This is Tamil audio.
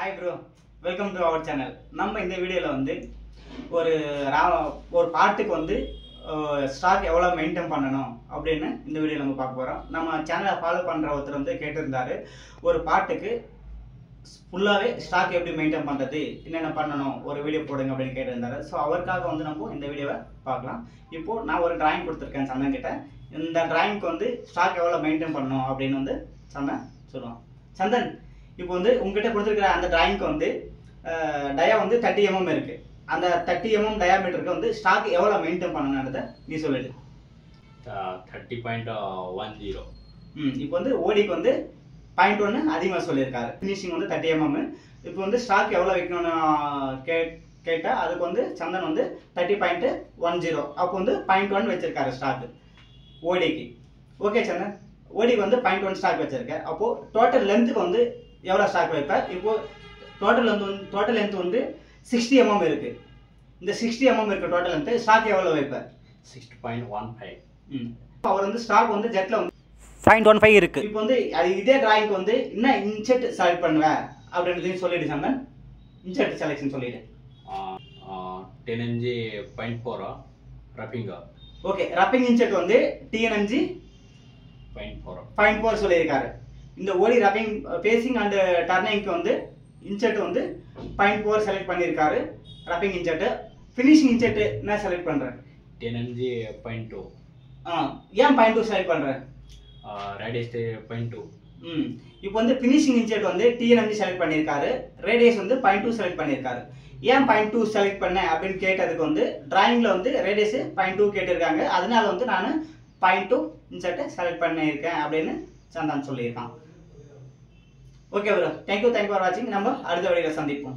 Hi bro, welcome to our channel. நம்ம இந்த வீடியோல வந்து ஒரு பாட்டுக்கு வந்து ஸ்டாக் எவ்வளவு மெயின்டைன் பண்ணணும் அப்படினு இந்த வீடியோல நம்ம பார்க்க போறோம். நம்ம சேனலை ஃபாலோ பண்ற ஒருத்தர் வந்து கேட்டிருந்தாரு ஒரு பாட்டுக்கு ஃபுல்லாவே ஸ்டாக் எப்படி மெயின்டைன் பண்றது, என்னென்ன பண்ணணும் ஒரு வீடியோ போடுங்க அப்படினு கேட்டிருந்தாரு. சோ அவருக்காக வந்து நம்ம இந்த வீடியோவை பார்க்கலாம். இப்போ நான் ஒரு டிராயிங் கொடுத்திருக்கேன் சந்தன் கிட்ட. இந்த டிராயிங்க்கு வந்து ஸ்டாக் எவ்வளவு மெயின்டைன் பண்ணணும் அப்படினு வந்து சந்தன் சொல்லுவான். சந்தன், இப்போ வந்து உங்ககிட்ட கொடுத்துருக்கிற அந்த டிராயிங்க்கு வந்து டயா வந்து 30 mm இருக்கு. அந்த 30 mm டயாமீட்டருக்கு வந்து ஸ்டாக் எவ்வளவு மெயின்டைன் பண்ணணும்ன்றத நீ சொல்லிடு. 30.10. இப்போ வந்து ஓடிக்கு வந்து 0.1 அதிகமா சொல்லியிருக்காரு. ஃபினிஷிங் வந்து 30 mm. இப்போ வந்து ஸ்டாக் எவ்வளவு வைக்கணும்னு கேட்டா அதுக்கு வந்து சந்தன் வந்து 30.10. அப்போ வந்து 0.1 வச்சிருக்காரு ஸ்டாக் ஓடிக்கு. ஓகே சந்தன், ஓடிக்கு வந்து 0.1 ஸ்டாக் வச்சிருக்கேன். அப்போ டோட்டல் லென்த்துக்கு வந்து எவ்வளோ ஸ்டாக் வைப்பேன்? இப்போ டோட்டல் லென்த் வந்து 60 mm இருக்கு. இந்த 60 mm இருக்க டோட்டல் லென்த் ஸ்டாக் எவ்வளோ வைப்பேன்? 60.15. அவர் வந்து ஸ்டாக் வந்து ஜெட்ல வந்து 0.15 இருக்கு. இப்போ வந்து இதே டிராயிங்க்கு வந்து என்ன இன்செட் செலக்ட் பண்ணுவேன் அப்படின்றதையும் சொல்லிடு சந்தன். இன்செட் செலெக்ஷன் சொல்லிடு. 10 mg 0.4 rubbing. Okay, rubbing inset வந்து TNMG 0.4 சொல்லியிருக்காரு. இந்த ஓடி ரப்பிங் பேசிங் அண்ட் டர்னிங்க்கு வந்து இன்செட் வந்து 0.4 செலக்ட் பண்ணியிருக்காரு ரப்பிங் இன்செட். ஃபினிஷிங் இன்செட் என்ன செலக்ட் பண்றேன்? 10 mg 0.2. ஏன் 0.2 செலக்ட் பண்றேன்? ரேடியஸ் 0.2. இப்போ வந்து ஃபினிஷிங் இன்செட் வந்து TNMG செலக்ட் பண்ணியிருக்காரு, ரேடியஸ் வந்து 0.2 செலக்ட் பண்ணியிருக்காரு. ஏன் 0.2 செலக்ட் பண்ணேன் அப்படின்னு கேட்டதுக்கு வந்து டிராயிங்ல வந்து ரேடியஸ் 0.2 கேட்டிருக்காங்க, அதனால வந்து நான் 0.2 இன்செட்டை செலக்ட் பண்ணியிருக்கேன் அப்படின்னு சந்தான் சொல்லியிருக்கான். ஓகே ப்ரோ, தேங்க்யூ ஃபார் வாட்சிங். நம்ம அடுத்த வீடியோவில் சந்திப்போம்.